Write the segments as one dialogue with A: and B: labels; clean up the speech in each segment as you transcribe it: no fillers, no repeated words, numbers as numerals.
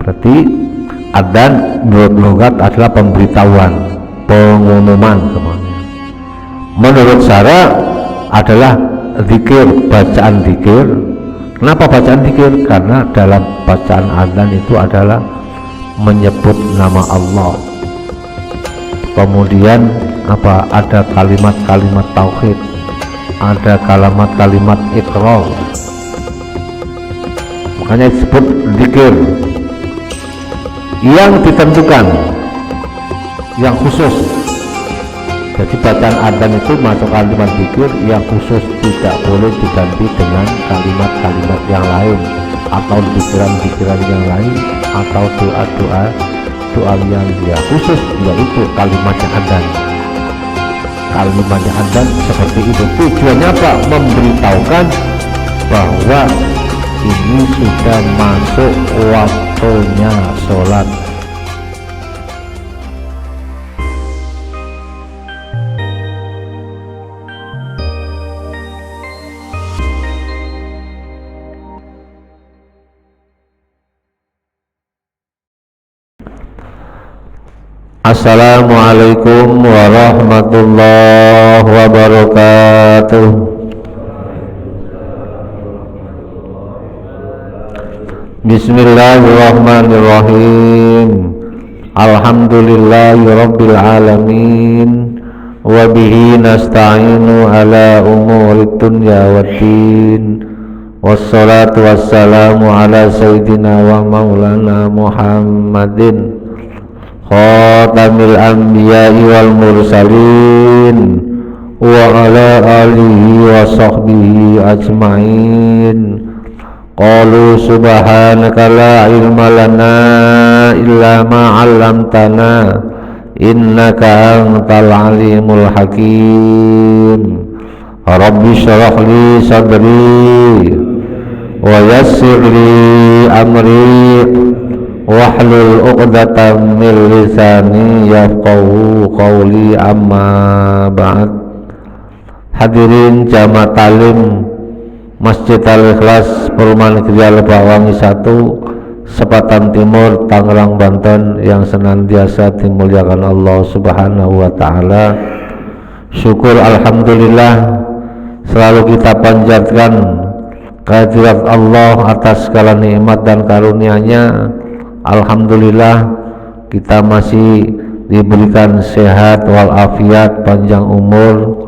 A: Berarti adzan menurut logat adalah pemberitahuan, pengumuman semuanya. Menurut syara adalah zikir, bacaan zikir. Kenapa bacaan zikir? Karena dalam bacaan adzan itu adalah menyebut nama Allah. Kemudian apa? Ada kalimat-kalimat tauhid, ada kalimat-kalimat iqrar. Makanya disebut zikir yang ditentukan, yang khusus. Jadi bacaan adzan itu masuk kalimat zikir yang khusus, tidak boleh diganti dengan kalimat-kalimat yang lain atau pikiran-pikiran yang lain atau doa-doa yang dia khusus, yaitu kalimatnya adzan. Kalimatnya adzan seperti itu. Tujuannya apa? Memberitahukan bahwa ini sudah masuk waktunya sholat. Assalamualaikum warahmatullahi wabarakatuh. Bismillahirrahmanirrahim. Alhamdulillahi rabbil alamin. Wa bihi nasta'inu ala umuri dunya waddin. Wassalatu wassalamu ala sayyidina wa maulana Muhammadin khatamil anbiya'i wal mursalin wa ala alihi wa sahbihi ajma'in. Qalu subhanaka la ilma lana illa ma 'allamtana innaka antal alimul hakim. Rabbi shrah li sadri wa yassir li amri wahlul 'uqdatam min lisani yafqahu qawli, amma ba'd. Hadirin jamaah talim Masjid Al-Ikhlas Perumahan Negeri Al-Bawangi 1, Sepatan Timur, Tangerang, Banten, yang senantiasa dimuliakan Allah Subhanahu wa ta'ala. Syukur alhamdulillah selalu kita panjatkan kehadirat Allah atas segala nikmat dan karunia-Nya. Alhamdulillah kita masih diberikan sehat walafiat, panjang umur,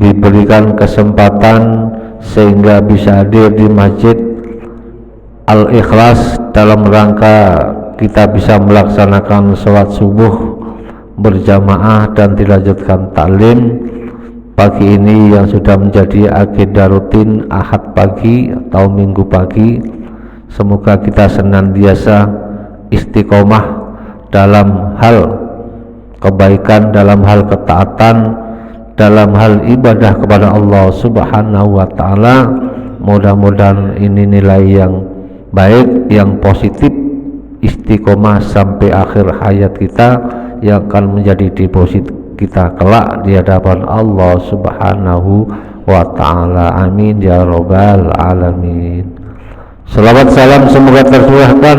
A: diberikan kesempatan sehingga bisa hadir di Masjid Al-Ikhlas dalam rangka kita bisa melaksanakan sholat subuh berjamaah dan dilanjutkan taklim pagi ini yang sudah menjadi agenda rutin Ahad pagi atau Minggu pagi. Semoga kita senantiasa istiqomah dalam hal kebaikan, dalam hal ketaatan, dalam hal ibadah kepada Allah Subhanahu wa ta'ala. Mudah-mudahan ini nilai yang baik, yang positif, istiqomah sampai akhir hayat kita, yang akan menjadi deposit kita kelak di hadapan Allah Subhanahu wa ta'ala. Amin ya rabbal alamin. Salawat salam semoga tercurahkan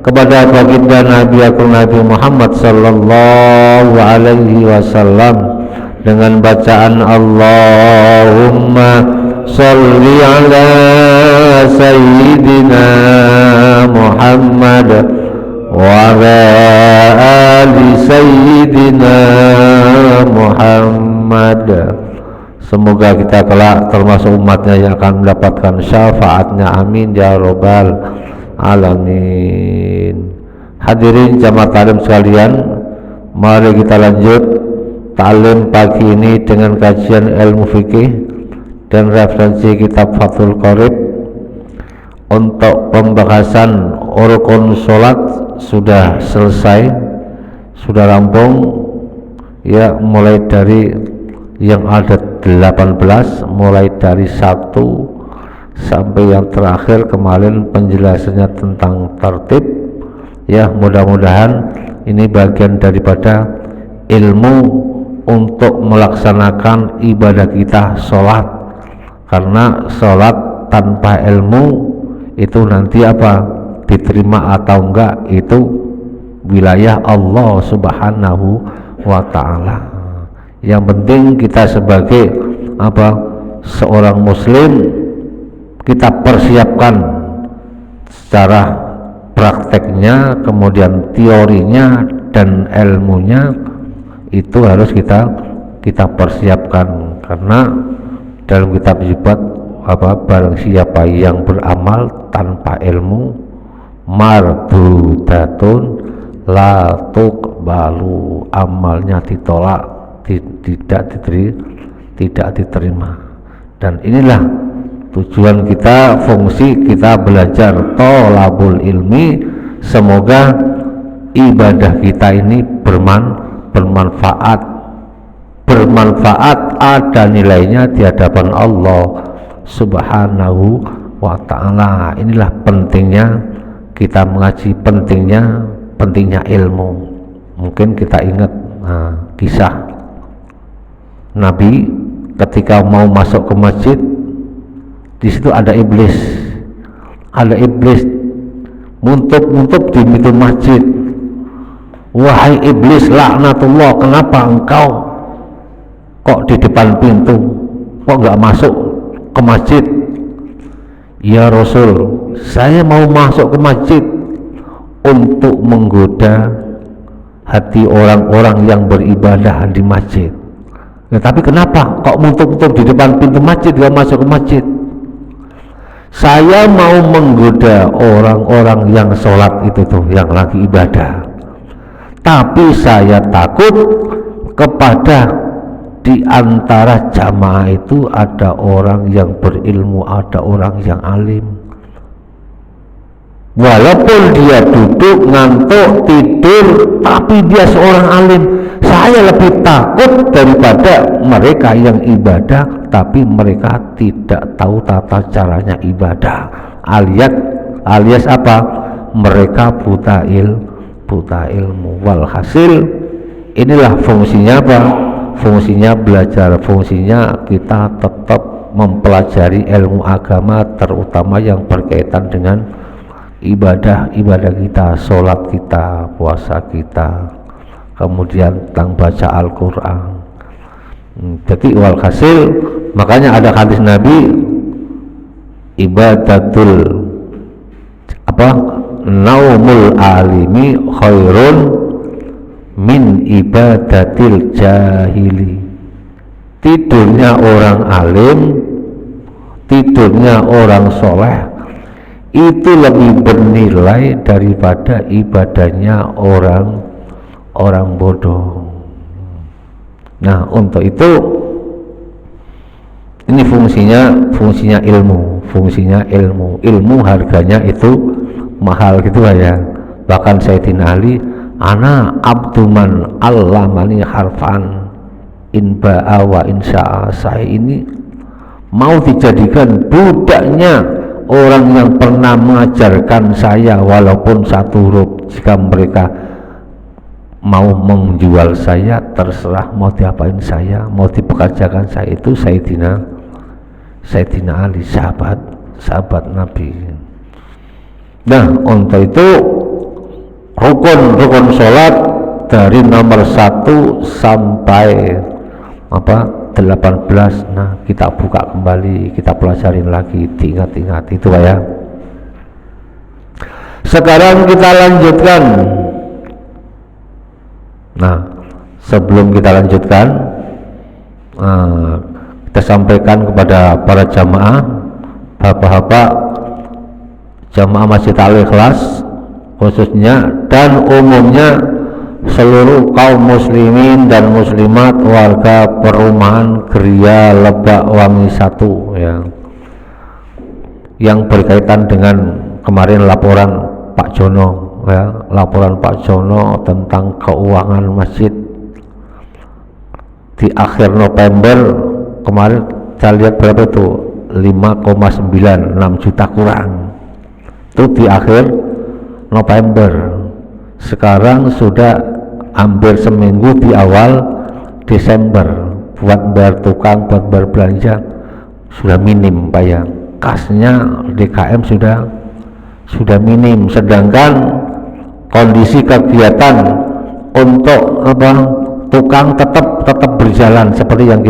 A: kepada baginda Nabi Agung Nabi Muhammad sallallahu alaihi wasallam dengan bacaan Allahumma sholli ala sayyidina Muhammad wa ala ali sayyidina Muhammad. Semoga kita kelak termasuk umatnya yang akan mendapatkan syafaatnya. Amin ya rabbal alamin. Hadirin jamaah taklim sekalian, mari kita lanjut taklim pagi ini dengan kajian ilmu fikih dan referensi kitab Fathul Qorib. Untuk pembahasan rukun sholat sudah selesai, sudah rampung ya, mulai dari yang ada 18, mulai dari 1 sampai yang terakhir kemarin penjelasannya tentang tertib ya. Mudah-mudahan ini bagian daripada ilmu untuk melaksanakan ibadah kita sholat, karena sholat tanpa ilmu itu nanti apa? diterima atau enggak itu wilayah Allah Subhanahu wa ta'ala. Yang penting kita sebagai seorang muslim, kita persiapkan secara prakteknya, kemudian teorinya dan ilmunya itu harus kita persiapkan, karena dalam kitab disebut barang siapa yang beramal tanpa ilmu mardudatun la tuqbalu, amalnya ditolak, tidak diterima. Dan inilah tujuan kita, fungsi kita belajar tholabul ilmi. Semoga ibadah kita ini bermanfaat, ada nilainya di hadapan Allah Subhanahu wa ta'ala. Inilah pentingnya kita mengaji, pentingnya ilmu. Mungkin kita ingat kisah Nabi ketika mau masuk ke masjid, di situ ada iblis muntup di pintu masjid. Wahai iblis, laknatullah, kenapa engkau kok di depan pintu, kok nggak masuk ke masjid? Ya Rasul, saya mau masuk ke masjid untuk menggoda hati orang-orang yang beribadah di masjid. Ya, tapi kenapa kok muntup-muntup di depan pintu masjid, gak masuk ke masjid? Saya mau menggoda orang-orang yang sholat itu tuh, yang lagi ibadah, tapi saya takut kepada di antara jamaah itu ada orang yang berilmu, ada orang yang alim. Walaupun dia duduk, ngantuk, tidur, tapi dia seorang alim. Saya lebih takut daripada mereka yang ibadah tapi mereka tidak tahu tata caranya ibadah, alias apa? Mereka buta ilmu. Walhasil inilah fungsinya apa? Fungsinya belajar, fungsinya kita tetap mempelajari ilmu agama, terutama yang berkaitan dengan ibadah kita, sholat kita, puasa kita, kemudian tentang baca Al-Quran. Jadi walhasil, makanya ada hadis Nabi, ibadatul naumul alimi khairun min ibadatil jahili. Tidurnya orang alim, tidurnya orang soleh itu lebih bernilai daripada ibadahnya orang bodoh. Nah, untuk itu ini fungsinya ilmu harganya itu mahal gitu ya. Bahkan Sayyidina Ali, ana abduman allamani harfan in ba'a wa insya'a, saya ini mau dijadikan budaknya orang yang pernah mengajarkan saya walaupun satu huruf. Jika mereka mau menjual saya, terserah mau diapain saya, mau dipekerjakan saya. Itu Sayyidina Ali, sahabat Nabi. Nah, untuk itu rukun sholat dari nomor 1 sampai 18. Nah, kita buka kembali, kita pelajarin lagi, diingat-ingat itu ya. Sekarang kita lanjutkan. Nah, sebelum kita lanjutkan, kita sampaikan kepada para jamaah, bapak-bapak jamaah Masjid Al-Ikhlas khususnya dan umumnya seluruh kaum muslimin dan muslimat warga perumahan Geria Lebak Wangi 1 ya, yang berkaitan dengan kemarin laporan Pak Jono ya, laporan Pak Jono tentang keuangan masjid di akhir November kemarin. Saya lihat berapa itu, 5,96 juta kurang itu di akhir November. Sekarang sudah hampir seminggu di awal Desember, buat bayar tukang, buat bayar belanja sudah minim Pak ya. Kasnya DKM sudah minim, sedangkan kondisi kegiatan untuk tukang tetap berjalan seperti yang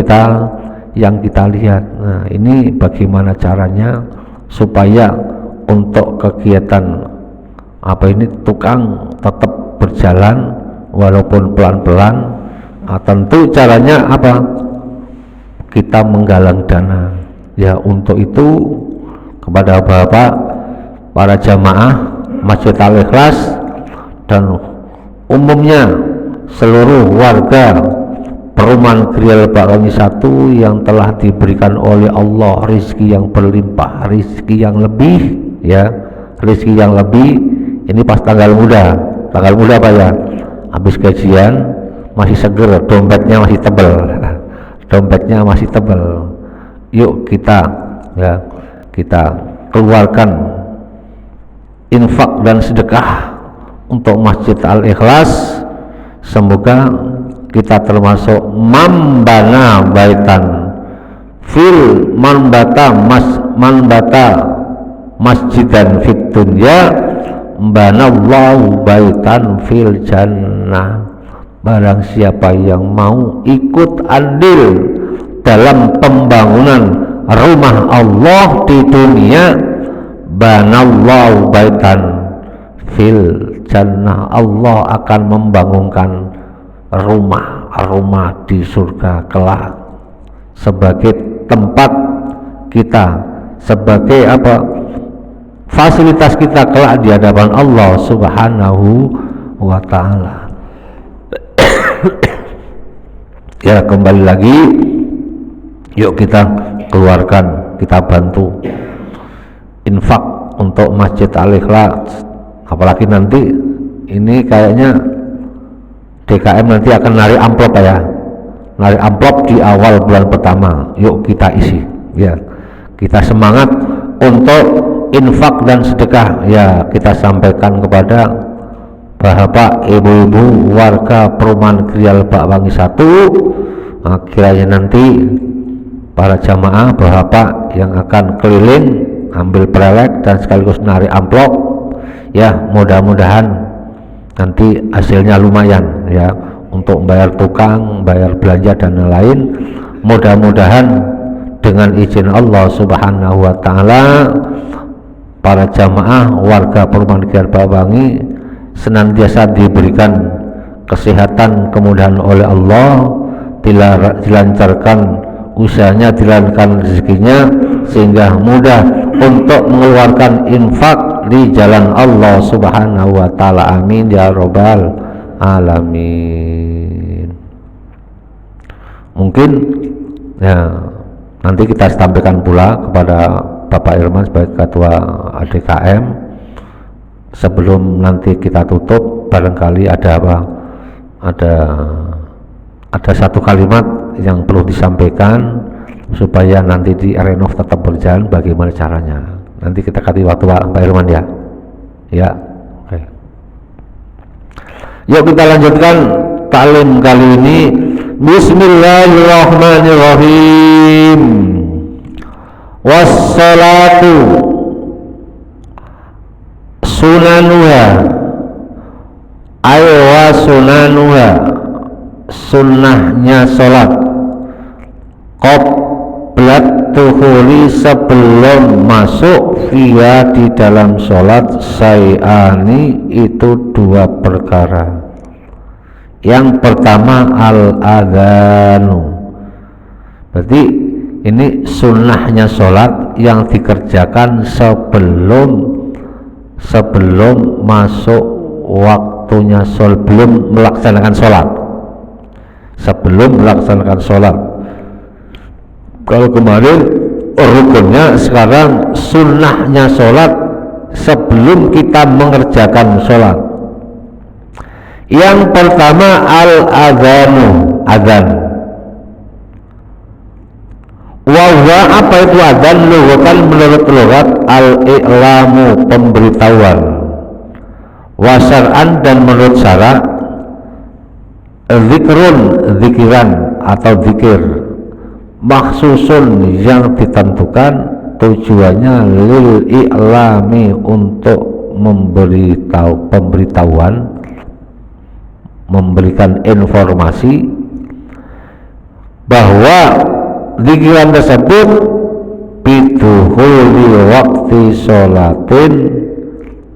A: kita lihat. Nah, ini bagaimana caranya supaya untuk kegiatan tukang tetap berjalan walaupun pelan-pelan. Tentu caranya kita menggalang dana. Ya, untuk itu kepada Bapak para jamaah Masjid Al-Ikhlas dan umumnya seluruh warga Perumahan Kriya Lebakwangi 1 yang telah diberikan oleh Allah rezeki yang berlimpah, rezeki yang lebih, ya, rezeki yang lebih. Ini pas tanggal muda Pak ya, habis gajian masih seger, dompetnya masih tebal. Yuk kita keluarkan infak dan sedekah untuk Masjid Al-Ikhlas. Semoga kita termasuk mambana baitan masjidan fit dunya banallahu baitan fil jannah. Barang siapa yang mau ikut andil dalam pembangunan rumah Allah di dunia, banallahu baitan fil jannah, Allah akan membangunkan rumah di surga kelak sebagai tempat kita, sebagai fasilitas kita kelak di hadapan Allah Subhanahu wa ta'ala. Ya, kembali lagi, yuk kita keluarkan, kita bantu infak untuk Masjid Al-Ikhlas. Apalagi nanti ini kayaknya DKM nanti akan narik amplop ya, narik amplop di awal bulan pertama. Yuk kita isi, ya, kita semangat untuk infak dan sedekah. Ya, kita sampaikan kepada Bapak, ibu-ibu warga Perumahan Kriya Lebakwangi 1. Kiranya nanti para jamaah Bapak yang akan keliling ambil prelek dan sekaligus narik amplop, ya, mudah-mudahan nanti hasilnya lumayan ya, untuk bayar tukang, bayar belanja dan lain-lain. Mudah-mudahan dengan izin Allah Subhanahu wa ta'ala para jamaah warga Perumahan Kriya Lebakwangi senantiasa diberikan kesehatan, kemudahan oleh Allah, dilancarkan usahanya, dilancarkan rezekinya, sehingga mudah untuk mengeluarkan infak di jalan Allah Subhanahu wa ta'ala. Amin ya rabbal alamin. Mungkin ya nanti kita sampaikan pula kepada Bapak Irman sebagai ketua ADKM. Sebelum nanti kita tutup, barangkali ada satu kalimat yang perlu disampaikan supaya nanti di renov tetap berjalan. Bagaimana caranya? Nanti kita kasih waktu Pak Irman ya. Ya, oke. Yuk kita lanjutkan taklim kali ini. Bismillahirrahmanirrahim. Wassalatu sunanuha aywa sunanuha, sunnahnya sholat, qoblat tuhuli, sebelum masuk, via di dalam sholat, sayani, itu dua perkara. Yang pertama al-adhanu, berarti ini sunnahnya sholat yang dikerjakan sebelum masuk waktunya sholat, belum melaksanakan sholat, sebelum melaksanakan sholat. Kalau kemarin rukunnya, sekarang sunnahnya sholat sebelum kita mengerjakan sholat. Yang pertama al-adhanu, adhan. Wahwa, apa itu adhan? Lughatan, menurut lughat, al-i'lamu, pemberitahuan. Wasar'an, dan menurut syara, zikrun, zikiran atau zikir, maksusun, yang ditentukan, tujuannya lil i'lami, untuk pemberitahuan, memberikan informasi bahwa zikiran tersebut biduhuli waktu sholatin,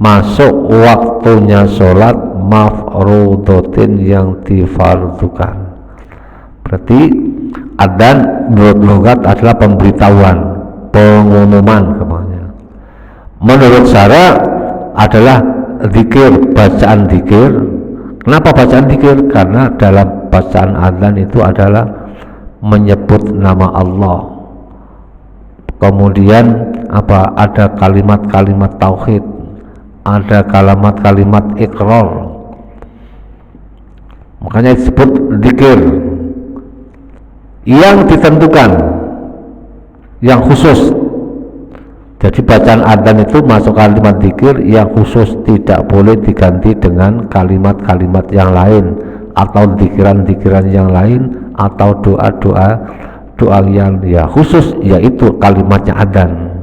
A: masuk waktunya sholat, mafrudotin, yang difardukan. Berarti adzan menurut logat adalah pemberitahuan, pengumuman kemana. Menurut syara adalah zikir, bacaan zikir. Kenapa bacaan zikir? Karena dalam bacaan adzan itu adalah menyebut nama Allah, kemudian ada kalimat-kalimat tauhid, ada kalimat-kalimat iqrar, makanya disebut zikir yang ditentukan, yang khusus. Jadi bacaan adzan itu masuk kalimat zikir yang khusus, tidak boleh diganti dengan kalimat-kalimat yang lain atau zikiran-zikiran yang lain atau doa yang khusus, yaitu kalimatnya adzan.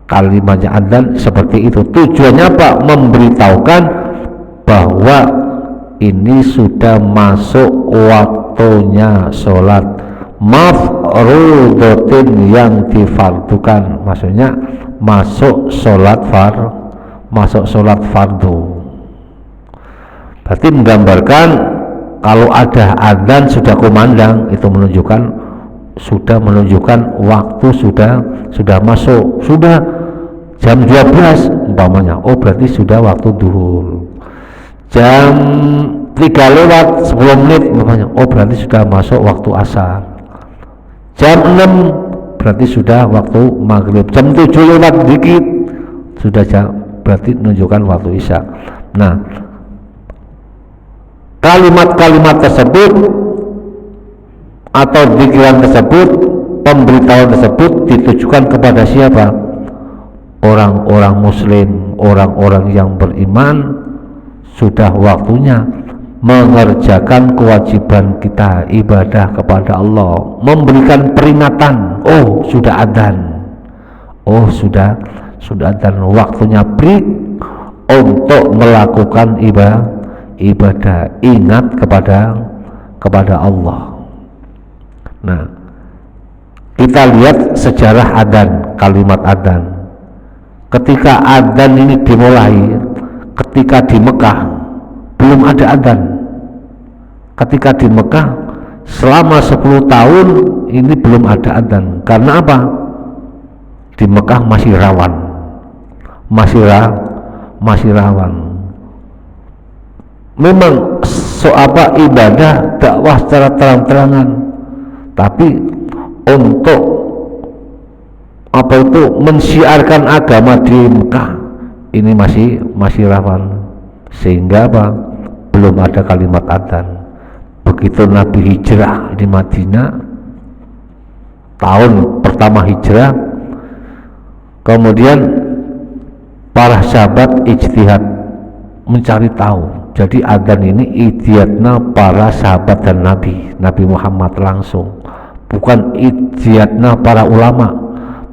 A: Kalimatnya adzan seperti itu. Tujuannya apa? Memberitahukan bahwa ini sudah masuk waktunya sholat, mafrudotin, yang difardukan. Maksudnya masuk sholat fardu. Berarti menggambarkan kalau ada adzan sudah kumandang, itu menunjukkan waktu sudah masuk, sudah jam 12 umpamanya. Oh, berarti sudah waktu duhur. Jam 3 lewat 10 menit umpamanya. Oh, berarti sudah masuk waktu asar. Jam 6 berarti sudah waktu maghrib. Jam 7 lewat dikit sudah berarti menunjukkan waktu isya. Nah, kalimat-kalimat tersebut atau zikiran tersebut, pemberitahuan tersebut ditujukan kepada siapa? Orang-orang muslim, orang-orang yang beriman. Sudah waktunya mengerjakan kewajiban kita, ibadah kepada Allah, memberikan peringatan. Oh, sudah adzan. Oh, sudah adzan, waktunya break untuk melakukan ibadah, ingat kepada Allah. Nah, kita lihat sejarah adzan, kalimat adzan. Ketika adzan ini dimulai, ketika di Mekah belum ada adzan. Ketika di Mekah selama 10 tahun ini belum ada adzan. Karena apa? Di Mekah masih rawan, masih rawan. Memang ibadah dakwah secara terang-terangan, tapi untuk mensiarkan agama di Mekah ini masih rawan, sehingga belum ada kalimat adzan. Begitu Nabi hijrah di Madinah, tahun pertama hijrah, kemudian para sahabat ijtihad mencari tahu. Jadi adzan ini ijtihadnya para sahabat dan Nabi Muhammad langsung, bukan ijtihadnya para ulama,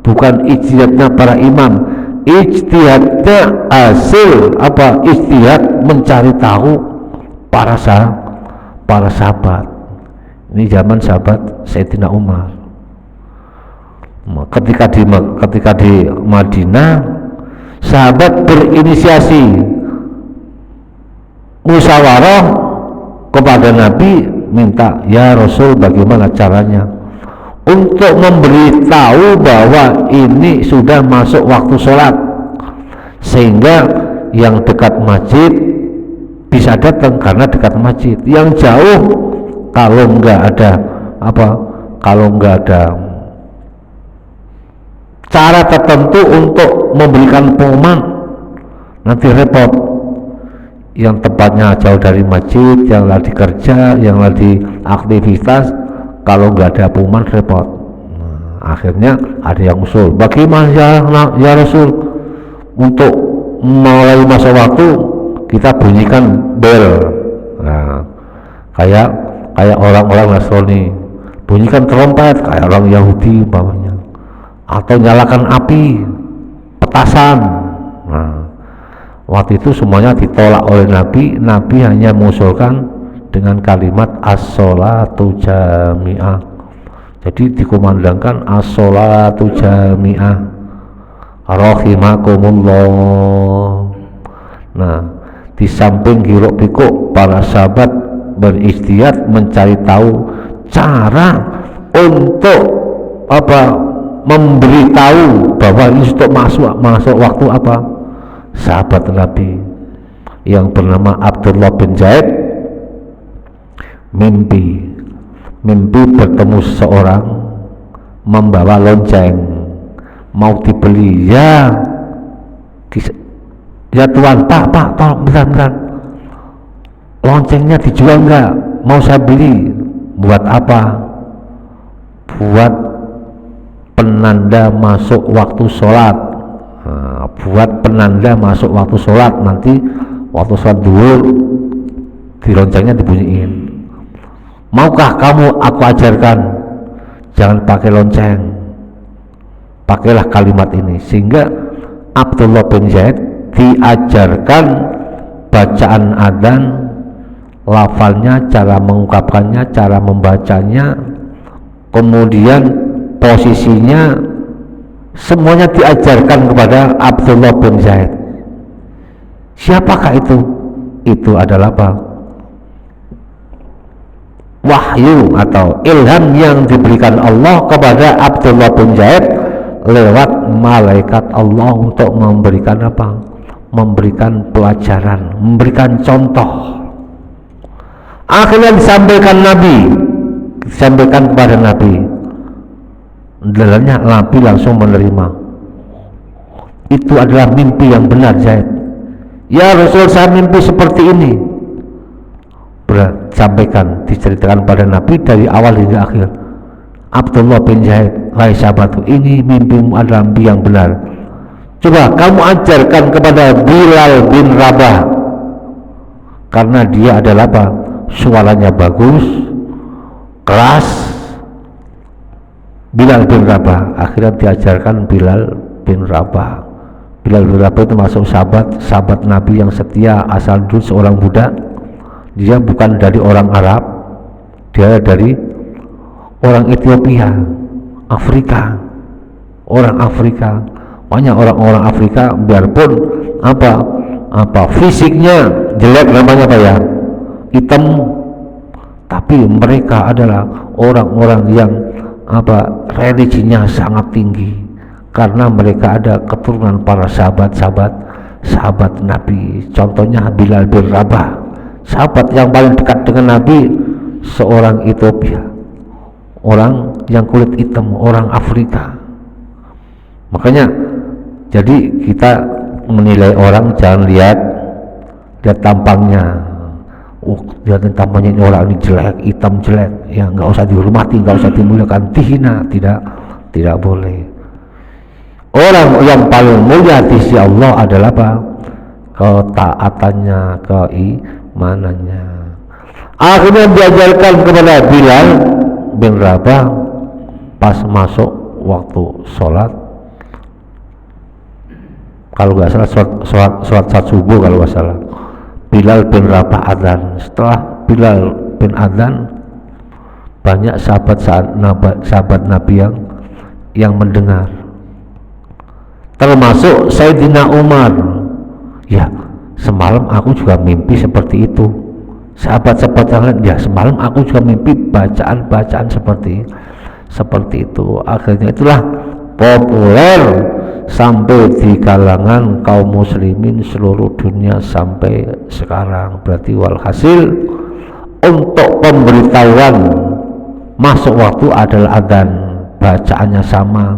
A: bukan ijtihadnya para imam. Ijtihadnya hasil ijtihad mencari tahu para sahabat. Ini zaman sahabat Sayyidina Umar. Ketika di Madinah, sahabat berinisiasi musyawarah kepada Nabi, minta, ya Rasul, bagaimana caranya untuk memberitahu bahwa ini sudah masuk waktu sholat, sehingga yang dekat masjid bisa datang karena dekat masjid. Yang jauh kalau nggak ada cara tertentu untuk memberikan pengumuman, nanti repot. Yang tempatnya jauh dari masjid, yang lagi kerja, yang lagi aktivitas, kalau nggak ada pengumuman repot. Nah, akhirnya ada yang usul, bagaimana ya Rasul, untuk mulai masa waktu kita bunyikan bel. Nah, kayak orang-orang Nasrani bunyikan trompet, kayak orang Yahudi umpamanya. atau nyalakan api, petasan. Nah, waktu itu semuanya ditolak oleh Nabi. Nabi hanya mengusulkan dengan kalimat as-sholatu jami'ah. Jadi dikumandangkan as-sholatu jami'ah, rahimakumullah. Nah, di samping hiruk pikuk, para sahabat beristiad mencari tahu cara untuk memberitahu bahwa ini untuk masuk waktu apa. Sahabat Nabi yang bernama Abdullah bin Zaid mimpi bertemu seseorang membawa lonceng, mau dibeli. Ya tuan, pak tolong bentar, loncengnya dijual nggak? Mau saya beli. Buat apa? Buat penanda masuk waktu sholat. Nah, buat penanda masuk waktu sholat. Nanti waktu sholat duhur di loncengnya dibunyiin. Maukah kamu aku ajarkan? Jangan pakai lonceng, pakailah kalimat ini. Sehingga Abdullah bin Zaid diajarkan bacaan adzan, lafalnya, cara mengungkapkannya, cara membacanya, kemudian posisinya, semuanya diajarkan kepada Abdullah bin Zaid. Siapakah itu? Itu adalah apa? Wahyu atau ilham yang diberikan Allah kepada Abdullah bin Zaid lewat malaikat Allah untuk memberikan apa? Memberikan pelajaran, memberikan contoh. Akhirnya disampaikan kepada Nabi. Dalamnya Nabi langsung menerima. Itu adalah mimpi yang benar, Zaid. Ya Rasul, saya mimpi seperti ini. Sampaikan, diceritakan pada Nabi dari awal hingga akhir. Abdullah bin Zaid, hai sahabatku, ini mimpimu adalah mimpi yang benar. Coba kamu ajarkan kepada Bilal bin Rabah, karena dia adalah apa? Suaranya bagus, keras. Bilal bin Rabah, akhirnya diajarkan Bilal bin Rabah. Bilal bin Rabah itu masuk sahabat Nabi yang setia, asal dulu seorang budak. Dia bukan dari orang Arab, dia dari orang Ethiopia, Afrika, orang Afrika. Banyak orang-orang Afrika biarpun fisiknya jelek, namanya apa ya, hitam, tapi mereka adalah orang-orang yang religinya sangat tinggi, karena mereka ada keturunan para sahabat Nabi. Contohnya Bilal bin Rabah, sahabat yang paling dekat dengan Nabi, seorang Ethiopia, orang yang kulit hitam, orang Afrika. Makanya jadi kita menilai orang jangan lihat tampangnya. Lihat tampangnya, ini orang ini jelek, hitam jelek, ya nggak usah dihormati, nggak usah dimuliakan, dihina, tidak boleh. Orang yang paling mulia di sisi Allah adalah apa? Ketaatannya, keimanannya. Akhirnya diajarkan kepada Bilal bin Rabah pas masuk waktu sholat, kalau nggak salah sholat subuh kalau nggak salah, Bilal bin Rabah adzan. Setelah Bilal bin adzan, banyak sahabat Nabi yang mendengar, termasuk Sayyidina Umar. Ya, semalam aku juga mimpi seperti itu. Sahabat-sahabat yang lain, ya semalam aku juga mimpi bacaan seperti itu. Akhirnya itulah populer sampai di kalangan kaum muslimin seluruh dunia sampai sekarang. Berarti walhasil untuk pemberitahuan masuk waktu adalah adzan, bacaannya sama.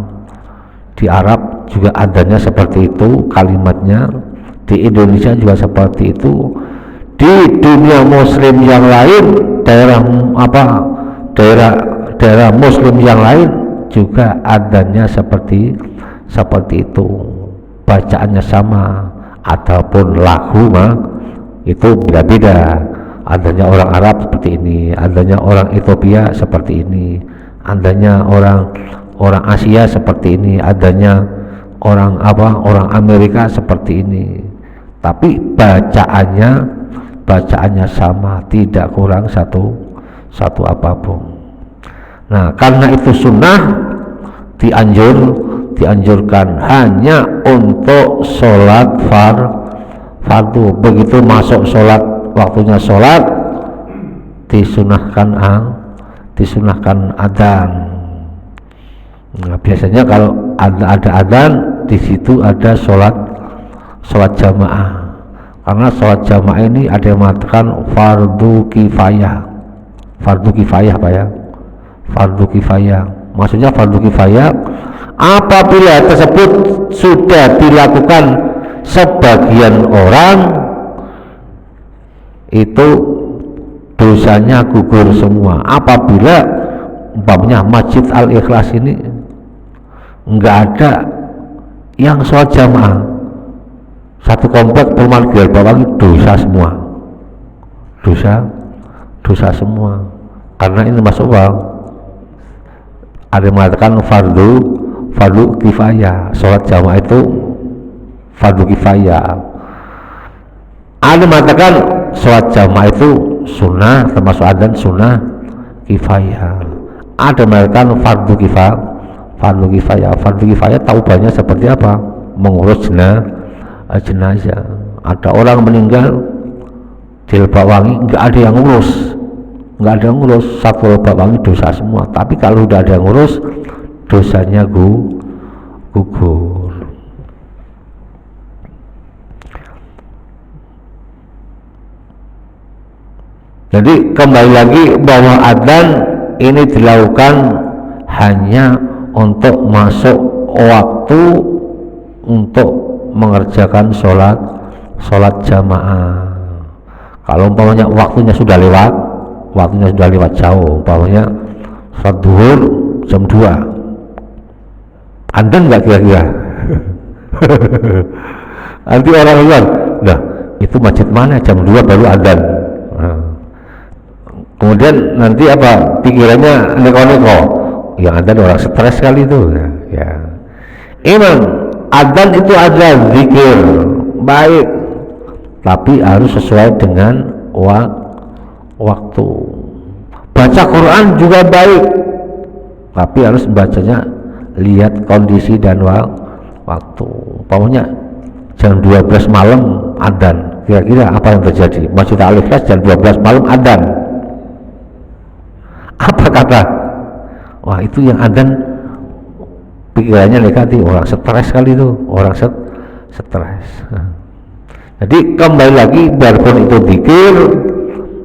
A: Di Arab juga adzannya seperti itu, kalimatnya. Di Indonesia juga seperti itu. Di dunia muslim yang lain, daerah muslim yang lain juga adzannya seperti itu, bacaannya sama. Ataupun lagu itu beda-beda. Adanya orang Arab seperti ini, adanya orang Ethiopia seperti ini, adanya orang orang Asia seperti ini, adanya orang Amerika seperti ini, tapi bacaannya sama, tidak kurang satu apapun. Nah, karena itu sunnah dianjurkan hanya untuk sholat fardu. Begitu masuk sholat, waktunya sholat, disunahkan adzan. Nah, biasanya kalau ada adzan, di situ ada sholat jamaah. Karena sholat jamaah ini ada yang mengatakan fardu kifayah Pak ya, fardu kifayah. Maksudnya fardu kifayah apabila tersebut sudah dilakukan sebagian orang, itu dosanya gugur semua. Apabila umpamanya Masjid Al-Ikhlas ini enggak ada yang sholat jamaah, satu komplek perumahan Gelbawangi dosa semua, dosa semua. Karena ini masuk ada yang mengatakan fardu kifayah, sholat jamaah itu fardu kifayah. Ada yang mengatakan sholat jamaah itu sunnah, termasuk adzan sunnah kifayah. Ada yang mengatakan fardu kifayah tahu banyak seperti apa, mengurus jenazah. Ada orang meninggal di Lebakwangi, nggak ada yang ngurus, satu Lebakwangi dosa semua. Tapi kalau udah ada yang ngurus, dosanya gugur. Jadi kembali lagi bahwa adzan ini dilakukan hanya untuk masuk waktu untuk mengerjakan sholat jamaah. Kalau umpamanya waktunya sudah lewat jauh, umpamanya sholat duhur jam 2, adzan nggak kira-kira? Nanti orang bilang, nah itu masjid mana jam 2 baru adzan. Kemudian nanti apa pikirannya neko-neko, yang ada orang stres kali itu ya. Emang adzan itu adalah zikir baik, tapi harus sesuai dengan waktu. Baca Quran juga baik, tapi harus bacanya lihat kondisi dan waktu. Pokoknya jam 12 malam adzan, kira-kira apa yang terjadi? Masjid Al-Ikhlas jam 12 malam adzan, apa kata? Wah, itu yang adzan pikirannya negatif, orang stres kali itu, orang stres. Jadi kembali lagi, biarpun itu zikir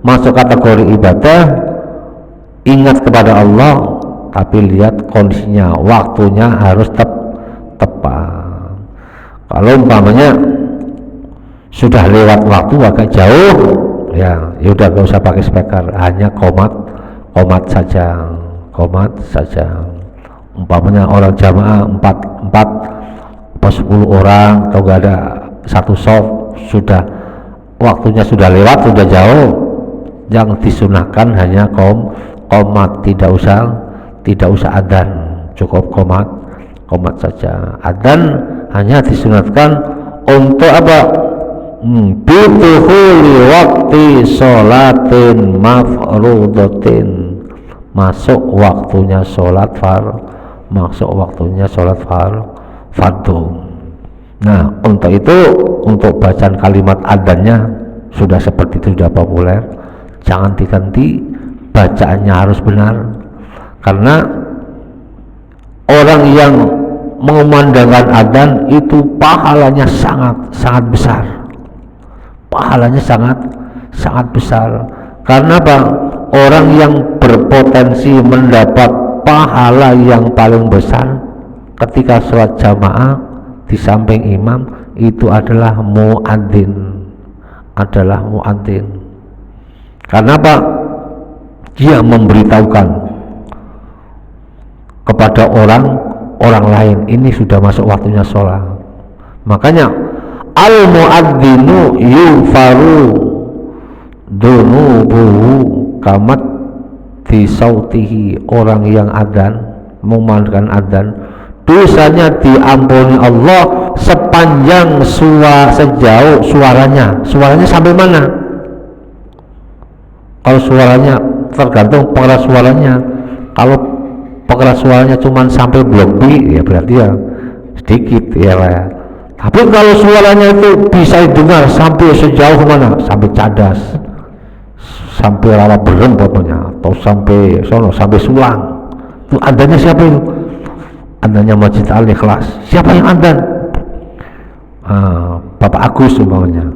A: masuk kategori ibadah, ingat kepada Allah, tapi lihat kondisinya, waktunya harus tepat. Kalau umpamanya sudah lewat waktu agak jauh, ya udah gak usah pakai speaker, hanya komat saja. Umpamanya orang jamaah 4 atau 10 orang, atau gak ada satu soft, sudah waktunya sudah lewat, sudah jauh, yang disunahkan hanya komat, tidak usah adzan, cukup komat saja. Adzan hanya disunatkan untuk apa? Bituhuli waktu sholatin mafrudatin, masuk waktunya sholat fardu. Nah, untuk itu, untuk bacaan kalimat adzannya sudah seperti itu, sudah populer, jangan diganti, bacaannya harus benar. Karena orang yang mengumandangkan adzan itu pahalanya sangat besar. Pahalanya sangat besar. Karena apa? Orang yang berpotensi mendapat pahala yang paling besar ketika sholat jamaah di samping imam itu adalah muadzin. Karena apa? Dia memberitahukan kepada orang lain, ini sudah masuk waktunya sholat. Makanya al muadzinu yufaru dunubuhu kamat di sautihi, orang yang adzan mengumandangkan adzan, dosanya diampuni Allah sepanjang sejauh suaranya sampai mana. Kalau suaranya tergantung pengeras suaranya, kalau pengeras suaranya cuma sampai blok B ya berarti ya sedikit ya Pak ya. Tapi kalau suaranya itu bisa didengar sampai sejauh mana, sampai Cadas, sampai Rawa Berem pokoknya, atau sampai sono, sampai Sulang, itu adzannya siapa itu? Adzannya Masjid Al-Ikhlas. Siapa yang adzan? Bapak Agus umpamanya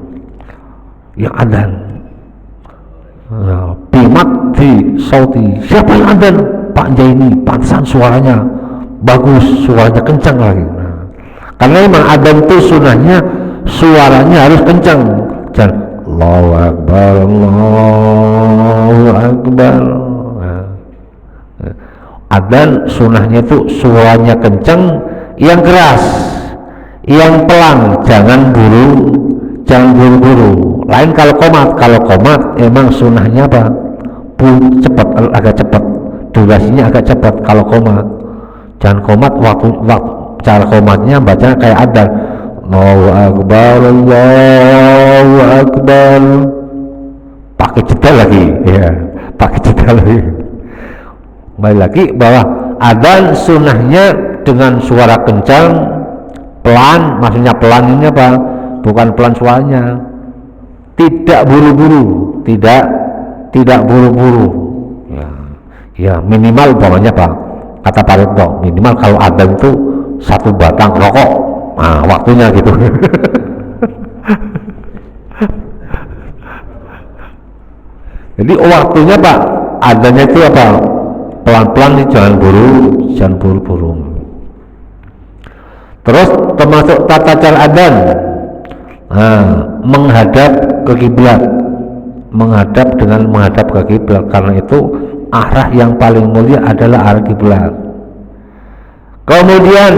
A: yang adzan. Bimat di Sauti, siapa yang adzan? Pak Jaini, pantesan suaranya bagus, suaranya kencang lagi. Karena memang adzan itu sunahnya suaranya harus kencang. Jangan Allahu Akbar, Allahu Akbar. Adzan sunahnya itu suaranya kencang, yang keras, yang pelan, jangan buru-buru. Lain kalau komat emang sunahnya apa? Cepat, agak cepat, durasinya agak cepat. Kalau komat, jangan komat waktu cara komatnya baca kayak adzan, Allahu Akbar, Allahu Akbar, pakai jeda lagi ya, pakai jeda lagi. Kembali lagi bahwa adzan sunahnya dengan suara kencang, pelan, maksudnya pelan ini apa? Bukan pelan suaranya, tidak buru-buru, tidak buru-buru ya minimal umpamanya Pak, kata Pak Retno, minimal kalau adzan itu 1 batang rokok, nah waktunya gitu. Jadi waktunya Pak, adzannya itu apa? Pelan-pelan nih, jangan buru-buru. Terus termasuk tata cara adzan, menghadap ke kiblat, menghadap ke kiblat, karena itu arah yang paling mulia adalah arah kiblat. Kemudian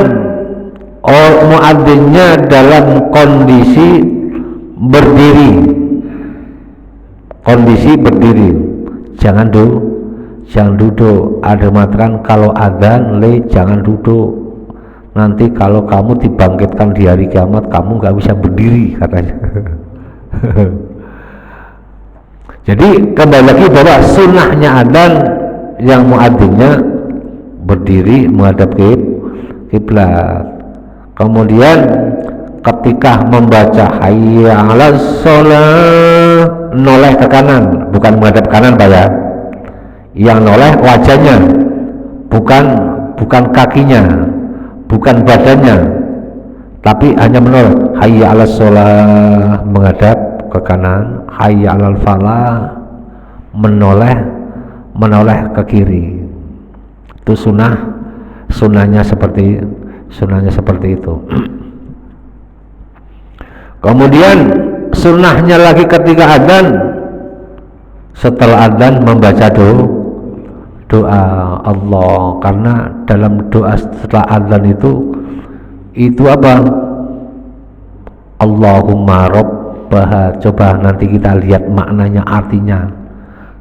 A: muadzinnya dalam kondisi berdiri, jangan duduk. Ada mengatakan kalau adzan jangan duduk, nanti kalau kamu dibangkitkan di hari kiamat kamu nggak bisa berdiri katanya. Jadi kembali lagi bahwa sunnahnya adzan yang muadzinnya berdiri menghadap kiblat. Kemudian ketika membaca hayya 'alas shalah, noleh ke kanan, bukan menghadap kanan Pak ya. Yang noleh wajahnya, bukan kakinya, bukan badannya, tapi hanya menoleh. Hayya 'alas shalah menghadap ke kanan, hayya 'alal falah menoleh ke kiri. Itu sunahnya seperti itu. Kemudian sunahnya lagi ketika adzan, setelah adzan membaca doa Allah, karena dalam doa setelah adzan itu apa? Allahumma rabbaha. Coba nanti kita lihat maknanya, artinya.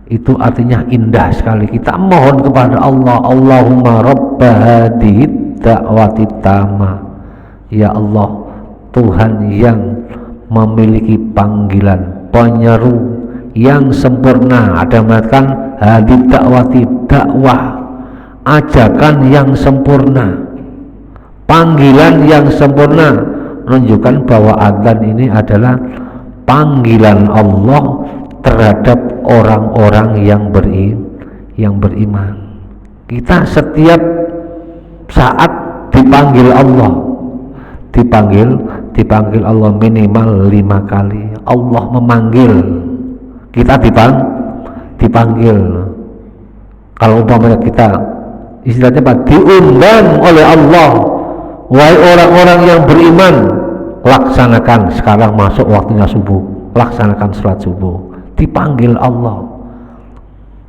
A: Itu artinya indah sekali. Kita mohon kepada Allah, Allahumma rabbaha da'wati tamah. Ya Allah, Tuhan yang memiliki panggilan penyeru yang sempurna. Ada mengatakan hadid dakwati, dakwah, ajakan yang sempurna, panggilan yang sempurna, menunjukkan bahwa adzan ini adalah panggilan Allah terhadap orang-orang yang beriman. Kita setiap saat dipanggil Allah, dipanggil Allah minimal 5 kali. Allah memanggil, kita dipanggil. Kalau umpamanya kita istilahnya apa? Diundang oleh Allah, wahai orang-orang yang beriman, laksanakan, sekarang masuk waktunya subuh, laksanakan sholat subuh. Dipanggil Allah.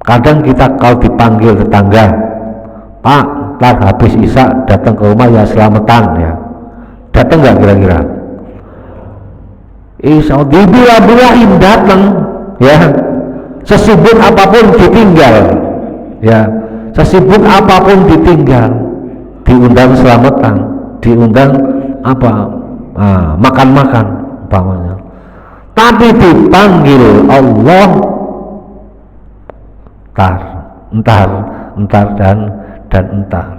A: Kadang kita kalau dipanggil tetangga, Pak, ntar habis isya datang ke rumah ya, selamatan ya, datang nggak kira-kira? Insya Allah dibilah-bilahin datang ya, sesibuk apapun ditinggal ya, sesibuk apapun ditinggal. diundang selamatan, diundang apa, makan-makan umpamanya, tapi dipanggil Allah entar dan entar.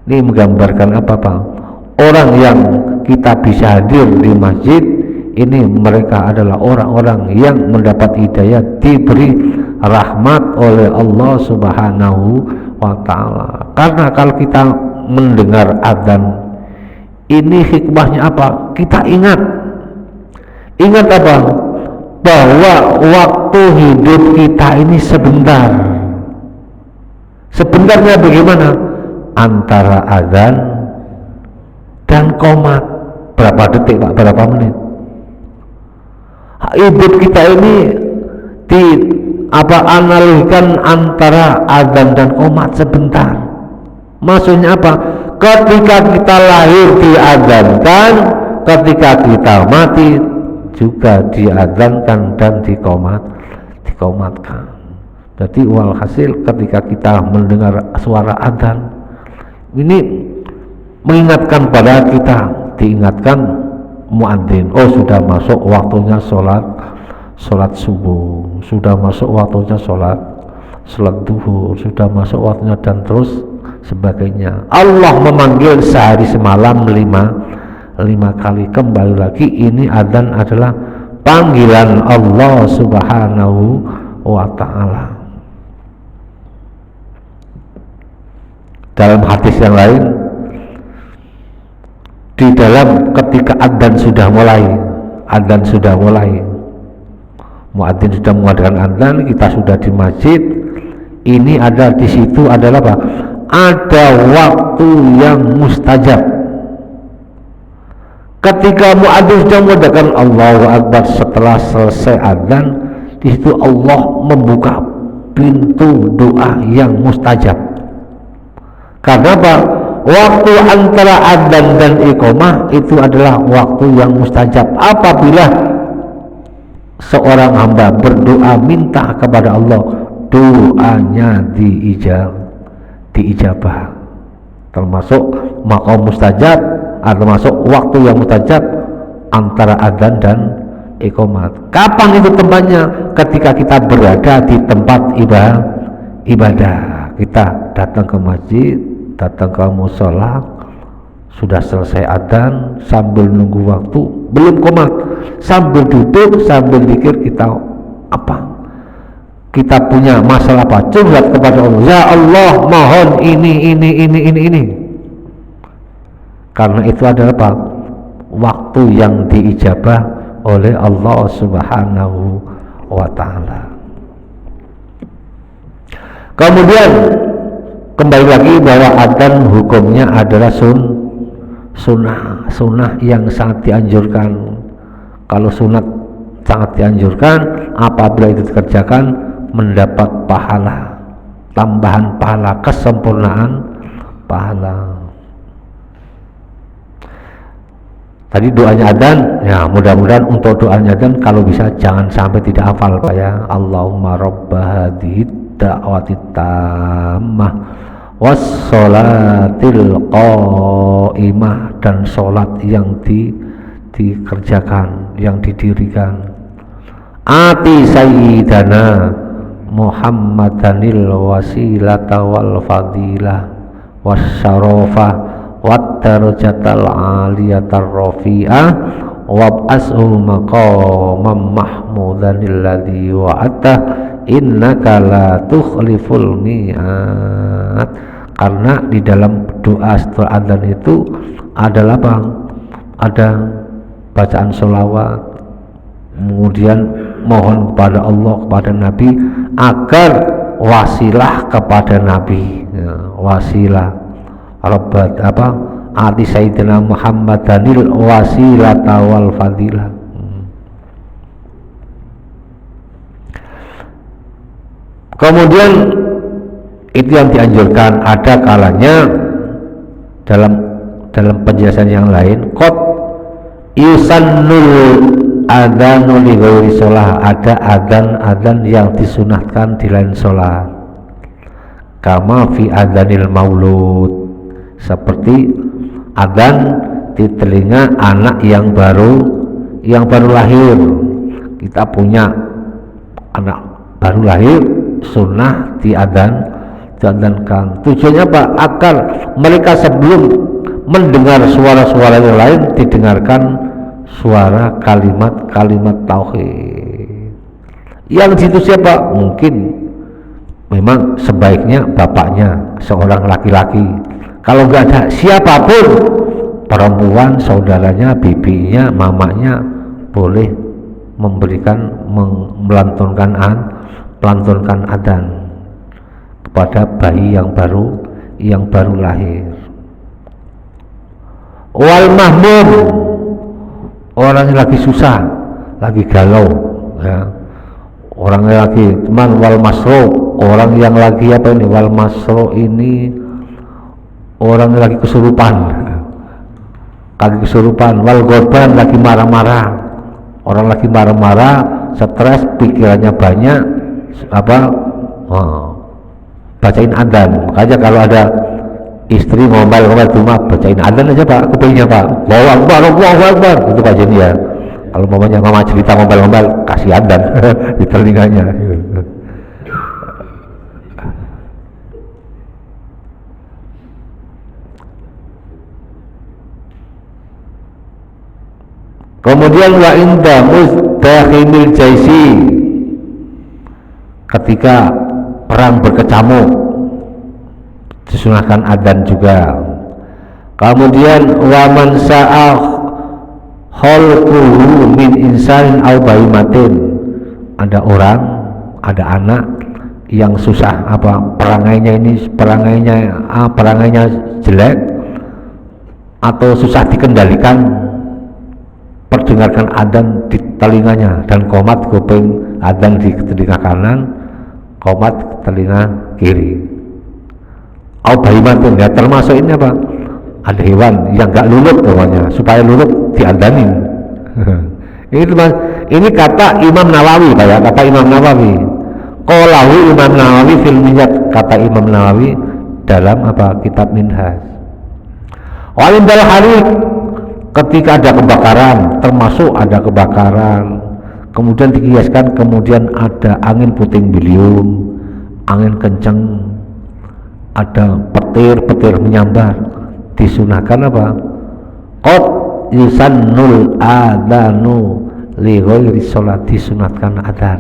A: Ini menggambarkan apa Pak? Orang yang kita bisa hadir di masjid ini, mereka adalah orang-orang yang mendapat hidayah, diberi rahmat oleh Allah Subhanahu wa ta'ala. Karena kalau kita mendengar adzan ini, hikmahnya apa? Kita ingat apa? Bahwa waktu hidup kita ini sebentarnya bagaimana? Antara adzan dan qomat berapa detik Pak? Berapa menit? Hidup kita ini analogikan antara adzan dan qomat sebentar. Maksudnya apa? Ketika kita lahir diadzankan, ketika kita mati juga diadzankan dan dikomatkan. Jadi walhasil ketika kita mendengar suara adzan ini mengingatkan pada kita, diingatkan muadzin, oh sudah masuk waktunya sholat subuh, sudah masuk waktunya sholat duhur, sudah masuk waktunya, dan terus sebagainya. Allah memanggil sehari semalam lima kali. Kembali lagi, ini adzan adalah panggilan Allah Subhanahu wa ta'ala. Dalam hadis yang lain, di dalam ketika adzan sudah mulai, muadzin sudah mengadakan adzan, kita sudah di masjid, ini ada di situ adalah apa? Ada waktu yang mustajab. Ketika muadzin sudah mengadakan Allahu Akbar, setelah selesai adzan, di situ Allah membuka pintu doa yang mustajab. Karena apa? Waktu antara adzan dan iqamah itu adalah waktu yang mustajab. Apabila seorang hamba berdoa minta kepada Allah, doanya diijabah. Termasuk maqam mustajab, termasuk waktu yang mustajab antara adzan dan iqamah. Kapan itu tempatnya? Ketika kita berada di tempat ibadah. Kita datang ke masjid, datang ke musola, sudah selesai adzan, sambil nunggu waktu, belum qomat, sambil duduk, sambil zikir, kita punya masalah apa? Curhat kepada Allah, ya Allah mohon ini. Karena itu adalah apa? Waktu yang diijabah oleh Allah Subhanahu wa ta'ala. Kemudian kembali lagi bahwa adzan hukumnya adalah sunnah yang sangat dianjurkan. Kalau sunat sangat dianjurkan, apabila itu dikerjakan mendapat pahala, tambahan pahala, kesempurnaan pahala. Tadi doanya adzan, ya mudah-mudahan untuk doanya adzan kalau bisa jangan sampai tidak hafal Pak ya. Allahumma rabba hadhihi da'wati tammah wassolatil qaimah, dan sholat yang dikerjakan, yang didirikan. Ati sayyidana Muhammadanil wasilata wal fadilah wasyarofah wat darajatal aliyatar rafi'ah wab'ashu maqamam mahmudanil ladzi wa'ata innaka la tukhliful mi'ad. Karena di dalam doa setelah adzan itu adalah apa? Ada bacaan sholawat, kemudian mohon kepada Allah, kepada Nabi agar wasilah kepada Nabi, ya, wasilah Rabbat ati sayyidina Muhammadanil wasilata wal fadilah. Kemudian itu yang dianjurkan. Ada kalanya dalam penjelasan yang lain, qad yusannul adzanu li ghairi shalah, ada adzan yang disunahkan di lain sholat, kama fi adzanil maulud, seperti adzan di telinga anak yang baru lahir. Kita punya anak baru lahir, sunnah diadzankan. Tujuannya apa? Agar mereka sebelum mendengar suara-suara yang lain didengarkan suara kalimat-kalimat tauhid. Yang situ siapa? Mungkin memang sebaiknya bapaknya, seorang laki-laki. Kalau nggak ada siapapun, perempuan, saudaranya, bibinya, mamanya boleh melantunkan adzan kepada bayi yang baru lahir. Wal mahmum, orang yang lagi susah, lagi galau, ya. Orang yang lagi teman. Wal masro, orang yang lagi apa ini? Wal masro ini orang yang lagi kesurupan. Wal gorban, lagi marah-marah. Orang lagi marah-marah, stres, pikirannya banyak, bacain adzan. Makanya kalau ada istri ngomel di rumah, bacain adzan aja Pak, kupingnya Pak, Allahu Akbar, itu Pak Jenny ya. Kalau mama cerita ngomel kasih adzan di telinganya. Kemudian wa inda mustakhimil jaisi, ketika perang berkecamuk disunahkan adzan juga. Kemudian wa man sa'a khalquhu min insanin aw bahimatin, ada orang, ada anak yang susah perangainya jelek atau susah dikendalikan, perdengarkan adzan di telinganya dan qomat kuping, adzan di telinga kanan, qomat telinga kiri. Au bahimatun, ya termasuk ini apa? Ada hewan yang nggak lulut namanya, supaya lulut diadzanin. Ini kata Imam Nawawi, Pak ya, kata Imam Nawawi. Qalahu Imam Nawawi fil Minhaj, kata Imam Nawawi dalam kitab Minhaj. Wa indal harik, ketika ada kebakaran, termasuk ada kebakaran, kemudian dikiaskan, kemudian ada angin puting beliung, angin kencang, ada petir menyambar, disunahkan qad yusannul adanu li ghairi sholat, disunatkan adzan.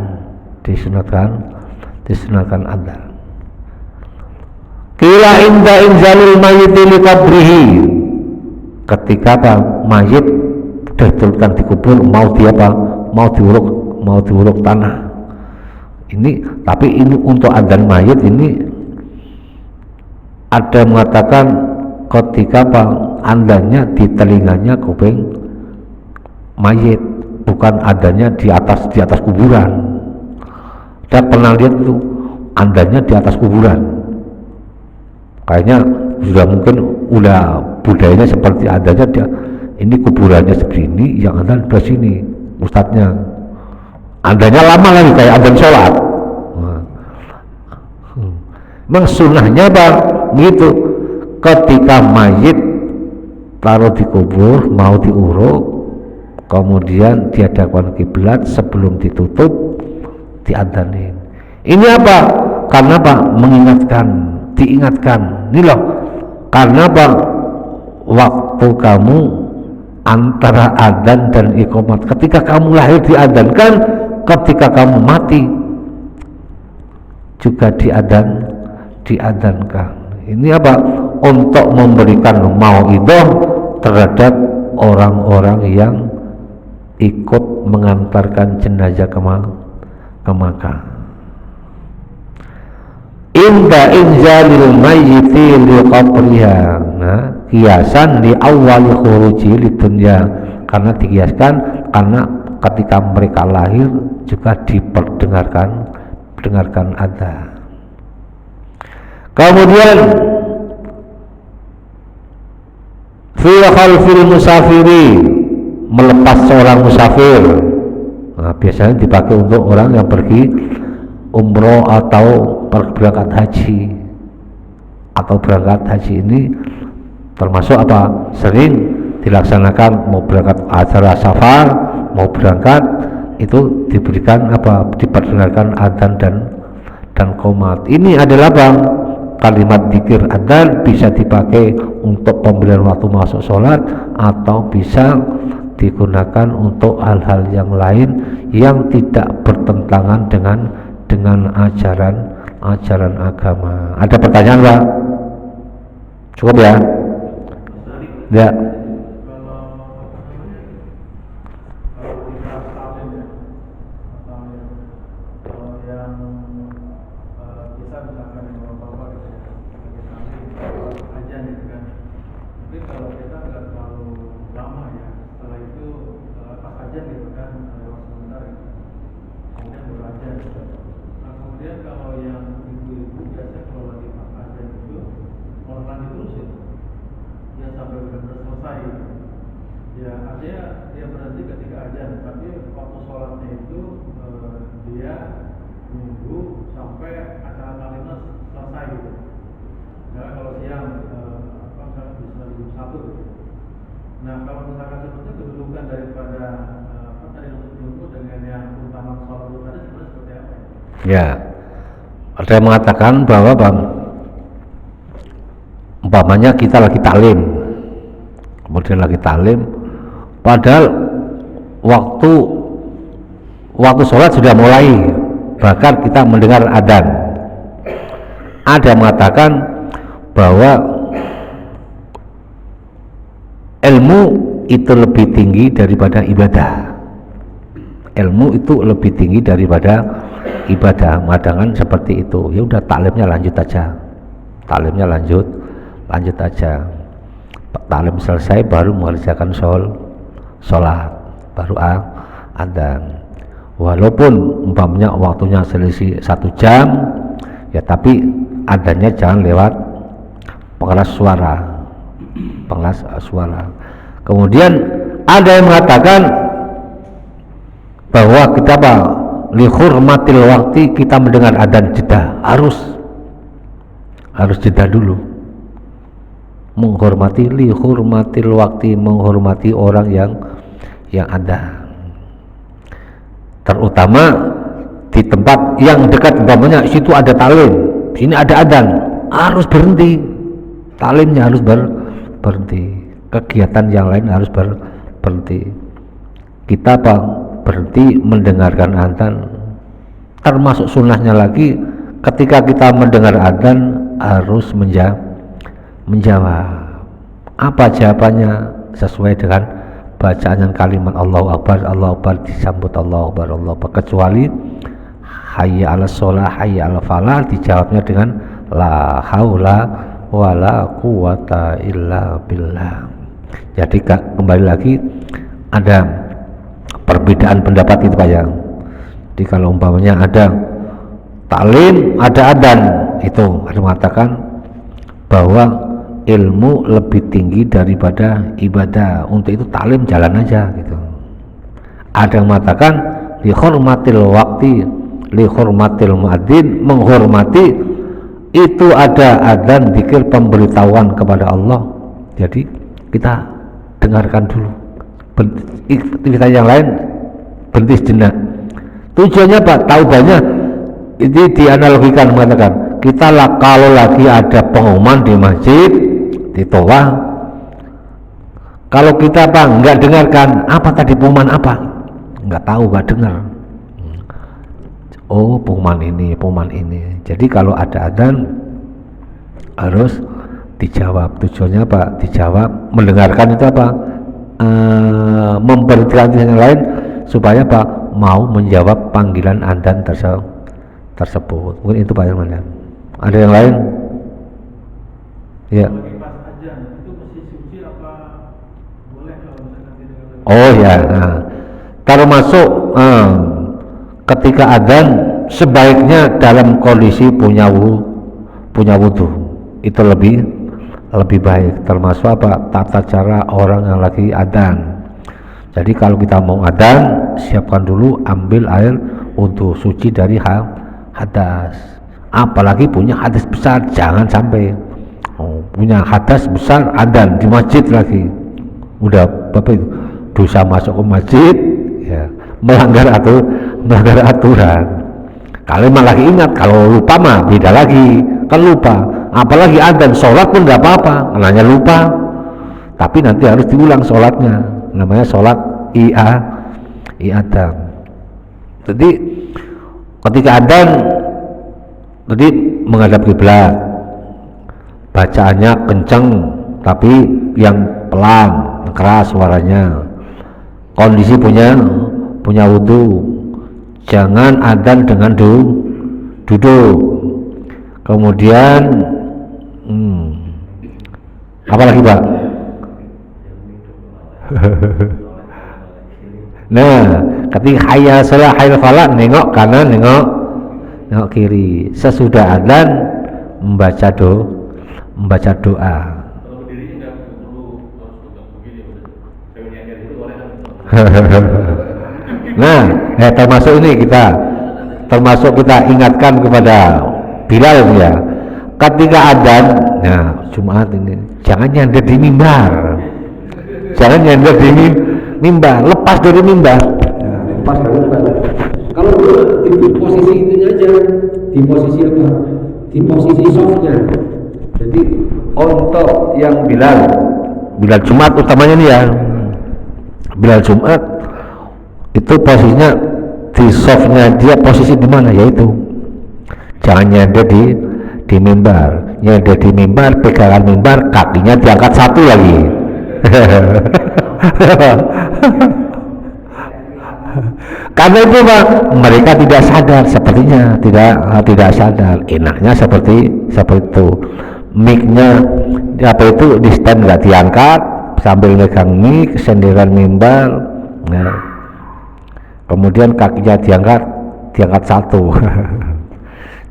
A: Qila inda inzalil mayyiti li qabrihi, ketika mayit sudah diturunkan di kubur, mau diuruk tanah. Tapi ini untuk adzan mayit ini ada mengatakan ketika adzannya di telinganya kuping mayit, bukan adzannya di atas kuburan. Saya pernah lihat itu adzannya di atas kuburan, kayaknya udah budayanya seperti adzannya ini kuburannya segini, yang adzan di sini ustadznya, adzannya lama lagi kayak adzan sholat. Memang sunnahnya gitu, ketika mayit taruh di kubur mau diuruk, kemudian diadakan kiblat, sebelum ditutup diadzanin. Ini apa? Karena diingatkan ini loh, karena waktu kamu antara adzan dan iqamat, ketika kamu lahir diadzankan, ketika kamu mati juga diadzankan. Ini untuk memberikan mauidhah terhadap orang-orang yang ikut mengantarkan jenazah ke Makkah. Inda inzalil mayyiti li qabriha, kiasan di awal khuruji li dunya, karena dikiaskan karena ketika mereka lahir juga diperdengarkan adzan. Kemudian fi khalfil musafiri, melepas seorang musafir. Biasanya dipakai untuk orang yang pergi umroh atau berangkat haji ini termasuk apa, sering dilaksanakan mau berangkat acara safar, mau berangkat itu diberikan apa, diperdengarkan adzan dan qomat. Ini adalah bang, kalimat dzikir adzan bisa dipakai untuk pemberian waktu masuk sholat atau bisa digunakan untuk hal-hal yang lain yang tidak bertentangan dengan ajaran agama. Ada pertanyaan Pak? Cukup ya? Ya.
B: Ya, artinya dia berhenti ketika ajan, tapi waktu sholatnya itu dia nunggu sampai acara kalimat selesai gitu. Karena kalau siang kan bisa jam 1 gitu. Nah, kalau misalkan seperti kedudukan daripada tadi untuk nunggu dengan yang utama sholat itu tadi sebenarnya seperti apa?
A: Ya, ada yang mengatakan bahwa bang, umpamanya kita lagi taklim, kemudian lagi taklim, padahal waktu sholat sudah mulai, bahkan kita mendengar adzan. Ada yang mengatakan bahwa ilmu itu lebih tinggi daripada ibadah. Ilmu itu lebih tinggi daripada ibadah. Madangan seperti itu. Ya udah, taklimnya lanjut aja. Taklimnya lanjut aja. Taklim selesai baru mengerjakan sholat, baru adzan. Walaupun umpamanya waktunya selisih 1 jam, ya tapi adzannya jangan lewat pengeras suara. Kemudian ada yang mengatakan bahwa kita lihurmatil waktu, kita mendengar adzan jeda, harus jeda dulu, menghormati lihurmatil waktu, menghormati orang yang ada, terutama di tempat yang dekat, umpamanya situ ada taklim, sini ada adzan, harus berhenti, taklimnya harus berhenti, kegiatan yang lain harus berhenti. Kita berhenti mendengarkan adzan. Termasuk sunnahnya lagi, ketika kita mendengar adzan harus menjawab. Apa jawabannya? Sesuai dengan bacaan kalimat Allahu Akbar, Allahu Akbar, disambut Allahu Akbar, Allahu Akbar. Kecuali hayya 'alas shalah, hayya 'alal falah, dijawabnya dengan la haula wala quwata illa billah. Jadi kembali lagi ada perbedaan pendapat itu Pak ya. Jadi kalau umpamanya ada taklim, ada adzan, itu ada mengatakan bahwa ilmu lebih tinggi daripada ibadah. Untuk itu taklim jalan aja gitu. Ada yang mengatakan li hurmatil waqti, li hurmatil muadzin, menghormati itu ada adzan, zikir, pemberitahuan kepada Allah. Jadi kita dengarkan dulu. Aktivitas yang lain berhenti sejenak. Tujuannya Pak, taubannya ini dianalogikan, mengatakan kita kalau lagi ada pengumuman di masjid, di toa, kalau kita nggak dengarkan apa tadi pengumuman apa, nggak tahu, nggak dengar, oh pengumuman ini. Jadi kalau ada adzan harus dijawab. Tujuannya apa? Dijawab, mendengarkan itu apa? Memberitakan yang lain supaya Pak mau menjawab panggilan adzan tersebut. Mungkin itu Pak Herman. Ada yang lain? Ya. Oh ya. Nah, termasuk ketika adzan sebaiknya dalam kondisi punya wudu. Itu lebih baik. Termasuk apa? Tata cara orang yang lagi adzan. Jadi kalau kita mau adzan, siapkan dulu, ambil air untuk suci dari hadas. Apalagi punya hadas besar, jangan sampai punya hadas besar, adzan di masjid lagi, udah apa itu, dosa masuk ke masjid, ya melanggar aturan. Kalau emang lagi ingat, kalau lupa mah beda lagi, kan lupa. Apalagi adzan, sholat pun nggak apa-apa, hanya lupa. Tapi nanti harus diulang sholatnya, namanya sholat i'adah. Jadi ketika adzan, tadi menghadap kiblat, bacaannya kenceng, tapi yang pelan, keras suaranya. Kondisi punya wudhu, jangan adzan dengan duduk. Kemudian apa lagi Pak? Nah, ketika hayya shalah hayya falah, nengok kanan, nengok kiri. Sesudah adzan membaca doa. Nah, termasuk kita ingatkan kepada Bilal ya. Ketika adzan, nah Jumat ini jangan nyender di mimbar. Jangan nyender di mimbar, lepas dari mimbar. Lepas dari mimbar. Kalau di posisi itu aja, di posisi apa? Di posisi softnya. Jadi untuk yang Bilal Jumat utamanya nih ya. Bilal Jumat itu posisinya di softnya dia, posisi di mana, yaitu jangan nyender di mimbar. Nyender di mimbar, pegangan mimbar, kakinya diangkat satu lagi. Karena itu Pak, mereka tidak sadar, sepertinya tidak sadar. Enaknya seperti itu, mic-nya apa itu di stand nggak diangkat, sambil megang mic, senderan mimbar, nah, kemudian kakinya diangkat satu.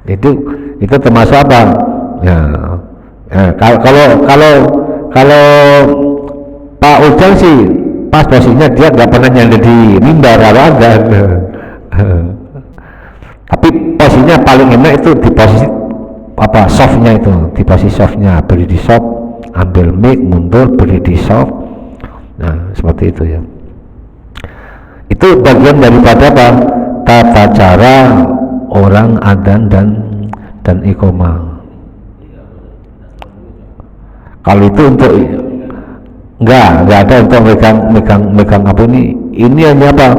A: itu termasuk apa ya, kalau Pak Ujang sih pas posisinya dia nggak pernah nyender di mimbar kalau ada. Tapi posisinya paling enak itu di posisi apa, softnya itu, di posisi softnya, berdiri soft, ambil mic, mundur, berdiri soft. Nah seperti itu ya. Itu bagian daripada apa, tata cara orang adzan dan iqomah. Kalau itu untuk enggak ada untuk megang apa ini hanya apa,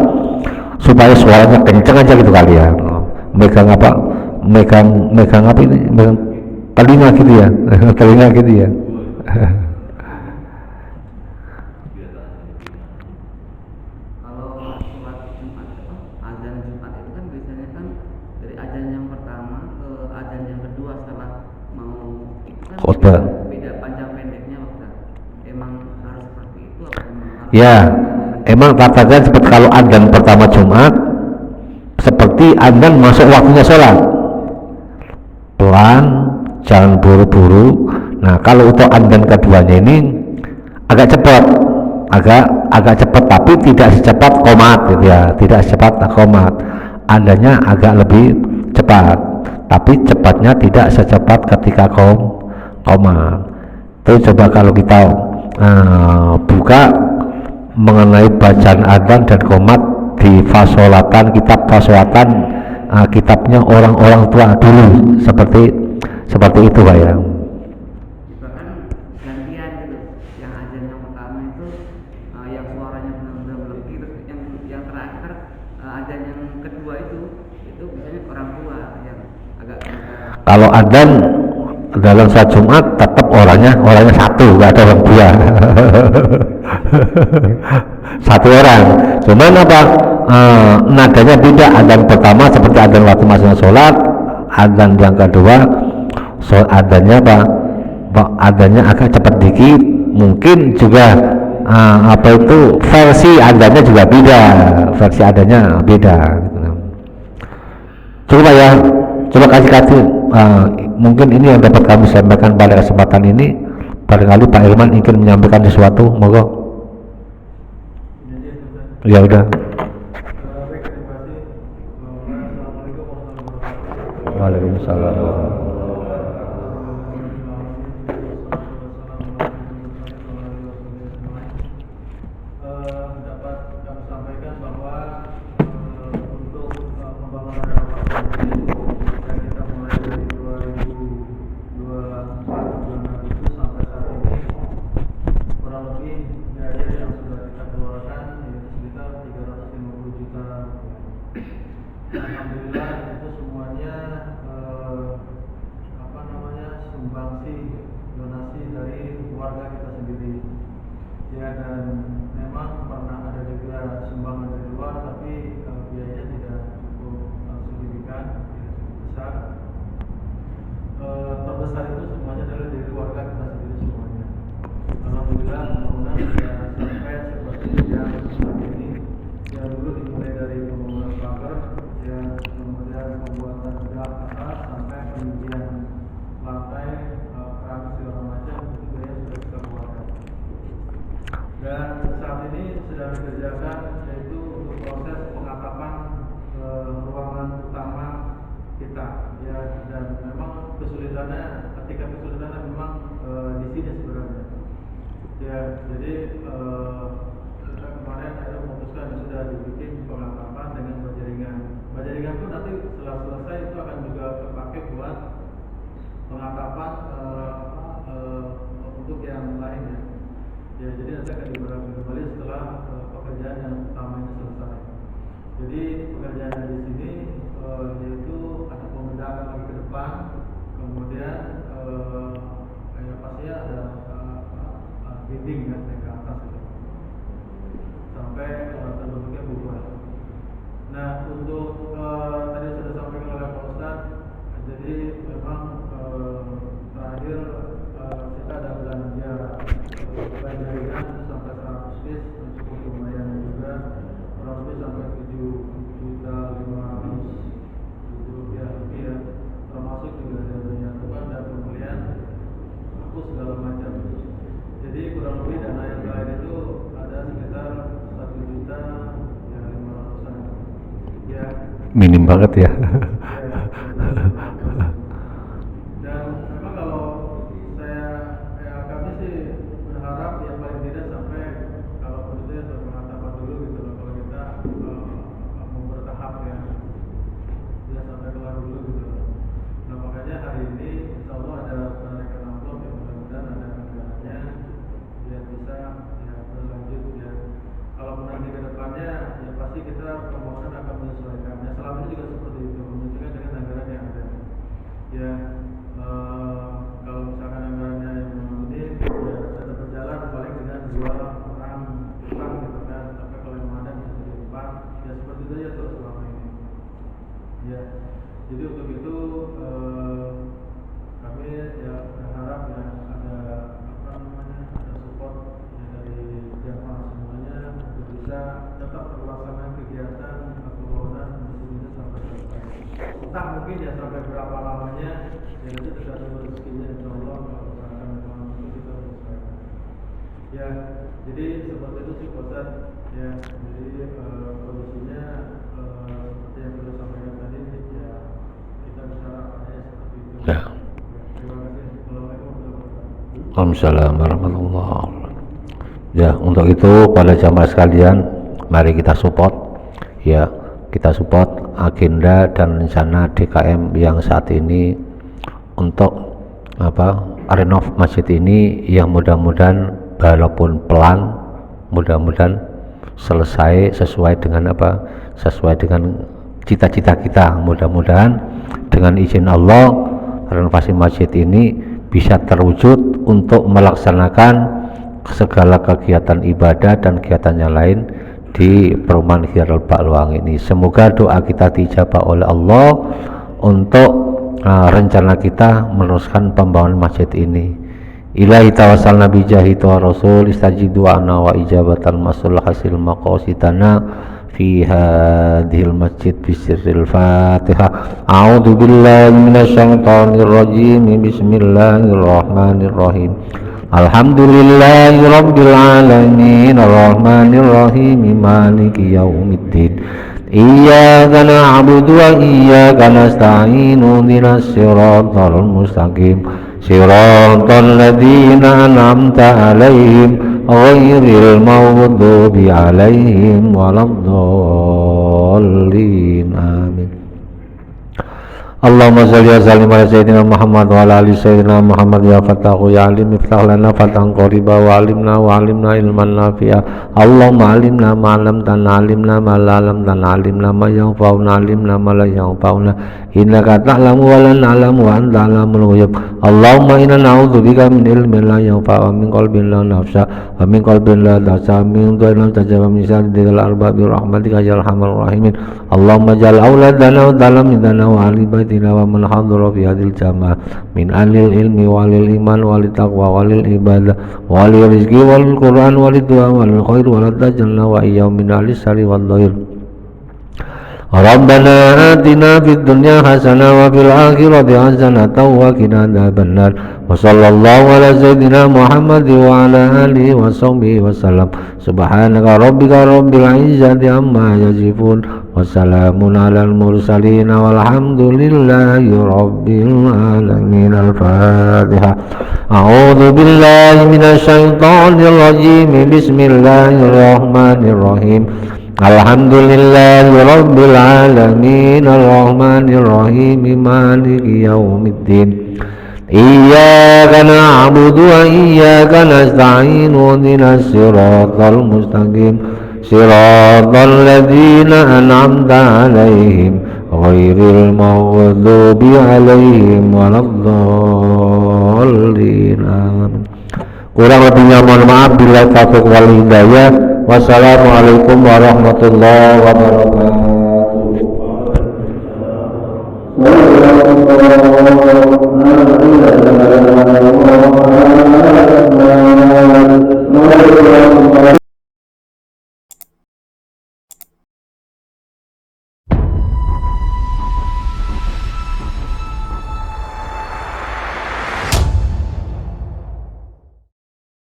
A: supaya suaranya kenceng aja gitu kali ya. Megang apa ini, megang telinga gitu ya. Telinga gitu ya. Khotbah.
C: Beda panjang pendeknya Ustaz. Emang harus seperti itu apa emang harus?
A: Ya, emang tatakan seperti kalau adzan pertama Jumat, seperti adzan masuk waktunya sholat, pelan, jangan buru-buru. Nah kalau untuk adzan keduanya ini agak cepat, agak cepat, tapi tidak secepat qomat gitu ya, tidak secepat qomat. Adzannya agak lebih cepat, tapi cepatnya tidak secepat ketika qomat. Terus coba kalau kita buka mengenai bacaan adzan dan qomat di fasolatan, kitab fasolatan, kitabnya orang-orang tua dulu seperti itu Pak ya.
C: Bahkan gantian gitu, yang adzan yang pertama itu yang suaranya benar-benar melebih, terus yang terakhir adzan yang kedua itu biasanya orang tua yang agak
A: kalau adzan dalam sholat Jumat tetap orangnya satu, nggak ada orang dua. Satu orang, cuman apa, nadanya beda. Adzan pertama seperti adzan waktu masuknya sholat, adzan yang kedua adzannya apa, adzannya agak cepat dikit, mungkin juga apa itu versi adzannya juga beda, coba kasih mungkin ini yang dapat kami sampaikan pada kesempatan ini. Barangkali Pak Ilman ingin menyampaikan sesuatu, monggo. Ya udah. Waalaikumsalam.
B: alhamdulillah itu semuanya sumbangsi donasi dari keluarga kita sendiri. Ya, dan memang pernah ada juga sumbangan dari luar, tapi biayanya tidak cukup signifikan, tidak cukup besar. Terbesar itu semuanya adalah dari keluarga kita sendiri semuanya. Alhamdulillah, mudah-mudahan ya sampai seperti yang saat ini. Ya, dulu dimulai dari pembangunan pagar, ya kemudian pembuatan dak atas sampai pengujian lantai, keran segala macam itu biaya sudah kita keluarkan. Dan saat ini sedang dikerjakan yaitu untuk proses pengatapan ruangan utama kita. Ya, dan memang kesulitannya memang di sini sebenarnya. Ya, jadi kita kemarin ada memutuskan sudah dibikin pengatapan dengan bajaringan. Bajaringan itu nanti setelah selesai itu akan juga terpakai buat pengatapan untuk yang lainnya. Ya, jadi nanti akan digunakan kembali setelah pekerjaan yang utama ini selesai. Jadi pekerjaan di sini yaitu ada pembedahan lagi ke depan, kemudian ya pastinya ada dinding kan naik ke atas itu sampai terbentuknya bubuan. Nah, untuk tadi sudah sampaikan oleh Pak Ustadz, jadi memang terakhir kita ada belanja ringan itu sampai 100 piece, cukup lumayan juga. Kurang lebih sampai 7.500.000 rupiah lebih ya, termasuk juga ada penyatuan dan pembelian buku segala macam. Jadi kurang lebih dana yang lain itu ada sekitar 1.500.000-an ya.
A: Minim banget ya.
B: Dan memang kalau kami sih berharap ya paling tidak sampai kalau itu ya pengatapan dulu gitu loh, kalau kita mau bertahap ya sampai kelar dulu gitu loh. Nah, makanya hari ini insya Allah ada penarikan amplop yang mudah-mudahan ada anggarannya biar bisa ya berlanjut ya. Kalau nanti ke depannya ya pasti kita pembangunan akan menyesuaikannya. Selama ini juga seperti itu, menyesuaikan dengan anggaran yang ada. Ya, kalau misalkan anggarannya yang ini ya tetap berjalan paling dengan 2 orang utang gitu kan. Tapi kalau yang ada bisa jadi 4, ya seperti itu ya terus selama ini. Ya, jadi untuk itu kami ya berharap ya ada ada support ya dari jamaah semuanya untuk bisa tetap terlaksana kegiatan pembangunan masjid ini sampai selesai. Entah mungkin ya sampai berapa lamanya, ya nanti tergantung rezekinya insyaallah. Kalau misalkan memang itu kita usahakan. Ya, jadi seperti itu sih Ustaz. Ya, jadi kondisinya seperti yang sudah sampaikan tadi ya, kita bisa harapannya seperti itu.
A: Ya.
B: Terima kasih. Assalamualaikum warahmatullahi wabarakatuh.
A: Waalaikumsalam warahmatullahi wabarakatuh. Ya, untuk itu pada jamaah sekalian, mari kita support ya, kita support agenda dan rencana DKM yang saat ini untuk renov masjid ini, yang mudah-mudahan walaupun pelan, mudah-mudahan selesai sesuai dengan sesuai dengan cita-cita kita. Mudah-mudahan dengan izin Allah renovasi masjid ini bisa terwujud untuk melaksanakan segala kegiatan ibadah dan kegiatan yang lain di perumahan Khairal Baqluang ini. Semoga doa kita dijabah oleh Allah untuk rencana kita meneruskan pembangunan masjid ini. Ilahi tawassalna bi jahi wa rasul istajib du'ana wa ijabatal masul hasil maqasidana fi hadhil masjid bisirril Fatihah. A'udzu billahi minasyaitonir rajim. Bismillahirrahmanirrahim. Alhamdulillahi rabbil alamin arrahmanir rahim maliki yaumiddin. Iyyaka na'budu wa iyyaka nasta'in ihdinas siratal mustaqim siratal ladzina an'amta 'alaihim ghairil maghdubi 'alaihim waladdallin. Amin. Allahumma shalli wa sallim ala sayyidina Muhammad wa ala ali sayyidina Muhammad ya Fattahu ya alim iftah lana fatan qariba wa alimna ilman nafi'a. Allahumma alimna ma lam alimna ma la lam alimna ma yanfa'una alimna ma la yanfa'una innaka ta'lamu wa la na'lamu wa anta alamul ghuyub. Allahumma inna na'udzubika min ilmin la yanfa' wa min qalbin la nafsa wa min qalbin la tahsa min dhillan tajaba min syarril arbabi rahmatika ya arhamar rahimin. Allahumma ja'al auladana wa talamidana wa ahli baitina wa man hadara fi hadhil jamaah min alil ilmi walil iman walil taqwa walil ibadah walil rizqi walil quran walid du'a walil khair walil tajanna wa iyyahum min ahli syarri wal dhair. Rabbana atina fid dunya hasanah wa fil akhirati hasanah wa qina adzabannar. Wa sallallahu ala sayyidina Muhammad wa ala alihi wa sahbihi wa sallam. Subhanaka rabbika rabbil izzati amma yasifun wa salamun alal mursalin walhamdulillahi rabbil alamin. Al-Fatihah. A'udzu billahi minasy syaithanir rajim. Bismillahirrahmanirrahim. Alhamdulillahi rabbil alamin arrahmanir rahim maliki yaumiddin. Iyyaka na'budu wa iyyaka nasta'in ihdinas siratal mustaqim siratal ladzina an'amta 'alaihim ghairil maghdubi 'alaihim waladdallin. Amin. Kurang lebihnya mohon maaf, bila taufiq wal hidayah. Wassalamualaikum warahmatullahi wabarakatuh.